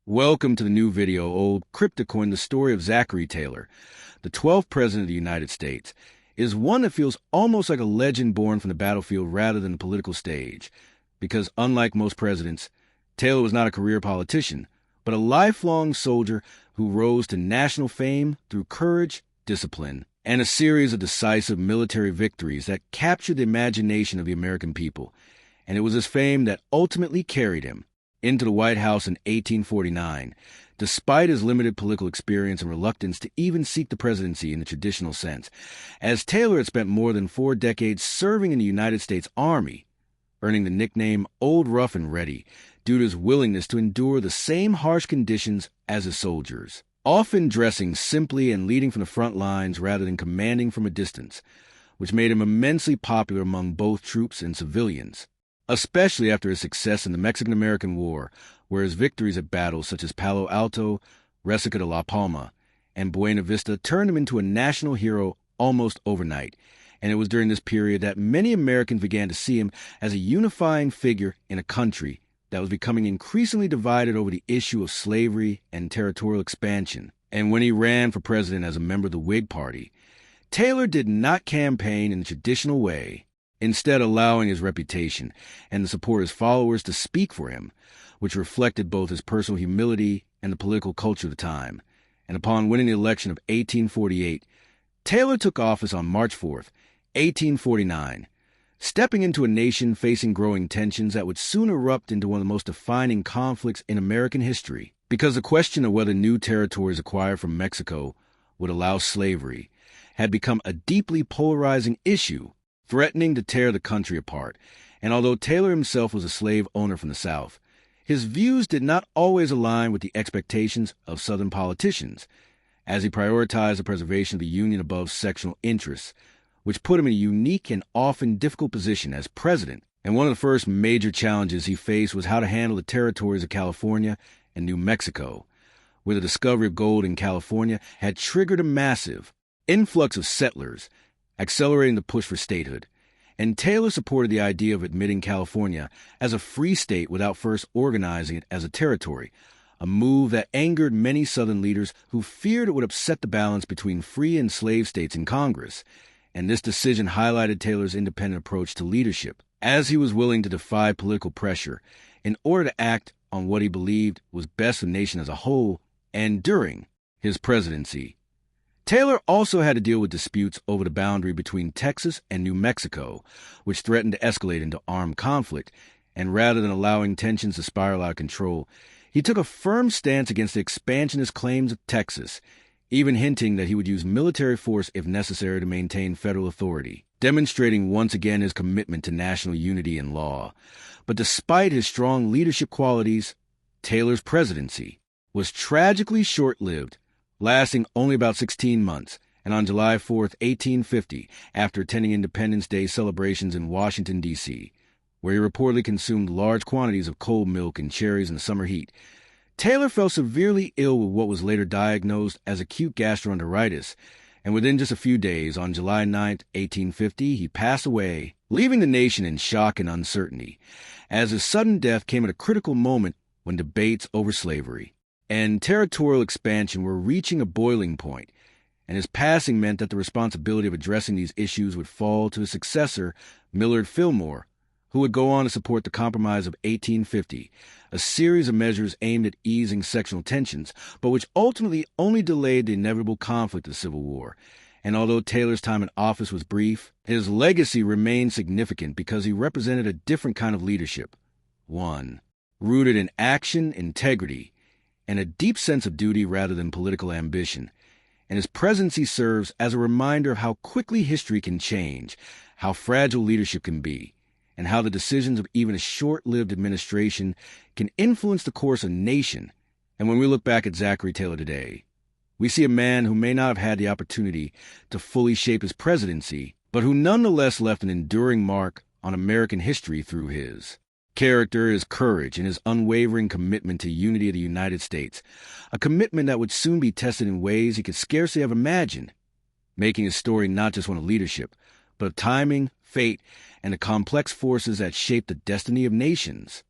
Welcome to the new video. Old Cryptocoin, the story of Zachary Taylor, the 12th President of the United States, is one that feels almost like a legend born from the battlefield rather than the political stage. Because unlike most presidents, Taylor was not a career politician, but a lifelong soldier who rose to national fame through courage, discipline, and a series of decisive military victories that captured the imagination of the American people. And it was his fame that ultimately carried him into the White House in 1849, despite his limited political experience and reluctance to even seek the presidency in the traditional sense, as Taylor had spent more than 4 decades serving in the United States Army, earning the nickname Old Rough and Ready due to his willingness to endure the same harsh conditions as his soldiers, often dressing simply and leading from the front lines rather than commanding from a distance, which made him immensely popular among both troops and civilians, especially after his success in the Mexican-American War, where his victories at battles such as Palo Alto, Resaca de la Palma, and Buena Vista turned him into a national hero almost overnight. And it was during this period that many Americans began to see him as a unifying figure in a country that was becoming increasingly divided over the issue of slavery and territorial expansion. And when he ran for president as a member of the Whig Party, Taylor did not campaign in the traditional way, instead allowing his reputation and the support of his followers to speak for him, which reflected both his personal humility and the political culture of the time. And upon winning the election of 1848, Taylor took office on March 4th, 1849, stepping into a nation facing growing tensions that would soon erupt into one of the most defining conflicts in American history, because the question of whether new territories acquired from Mexico would allow slavery had become a deeply polarizing issue, threatening to tear the country apart. And although Taylor himself was a slave owner from the South, his views did not always align with the expectations of Southern politicians, as he prioritized the preservation of the Union above sectional interests, which put him in a unique and often difficult position as president. And one of the first major challenges he faced was how to handle the territories of California and New Mexico, where the discovery of gold in California had triggered a massive influx of settlers, accelerating the push for statehood. And Taylor supported the idea of admitting California as a free state without first organizing it as a territory, a move that angered many Southern leaders who feared it would upset the balance between free and slave states in Congress. And this decision highlighted Taylor's independent approach to leadership, as he was willing to defy political pressure in order to act on what he believed was best for the nation as a whole. And during his presidency, Taylor also had to deal with disputes over the boundary between Texas and New Mexico, which threatened to escalate into armed conflict. And rather than allowing tensions to spiral out of control, he took a firm stance against the expansionist claims of Texas, even hinting that he would use military force if necessary to maintain federal authority, demonstrating once again his commitment to national unity and law. But despite his strong leadership qualities, Taylor's presidency was tragically short-lived, lasting only about 16 months, and on July 4th, 1850, after attending Independence Day celebrations in Washington, D.C., where he reportedly consumed large quantities of cold milk and cherries in the summer heat, Taylor fell severely ill with what was later diagnosed as acute gastroenteritis, and within just a few days, on July 9th, 1850, he passed away, leaving the nation in shock and uncertainty, as his sudden death came at a critical moment when debates over slavery and territorial expansion were reaching a boiling point, and his passing meant that the responsibility of addressing these issues would fall to his successor, Millard Fillmore, who would go on to support the Compromise of 1850, a series of measures aimed at easing sectional tensions, but which ultimately only delayed the inevitable conflict of the Civil War. And although Taylor's time in office was brief, his legacy remained significant because he represented a different kind of leadership, one rooted in action, integrity, and a deep sense of duty rather than political ambition. And his presidency serves as a reminder of how quickly history can change, how fragile leadership can be, and how the decisions of even a short-lived administration can influence the course of a nation. And when we look back at Zachary Taylor today, we see a man who may not have had the opportunity to fully shape his presidency, but who nonetheless left an enduring mark on American history through his character, his courage, and his unwavering commitment to unity of the United States, a commitment that would soon be tested in ways he could scarcely have imagined, making his story not just one of leadership, but of timing, fate, and the complex forces that shape the destiny of nations.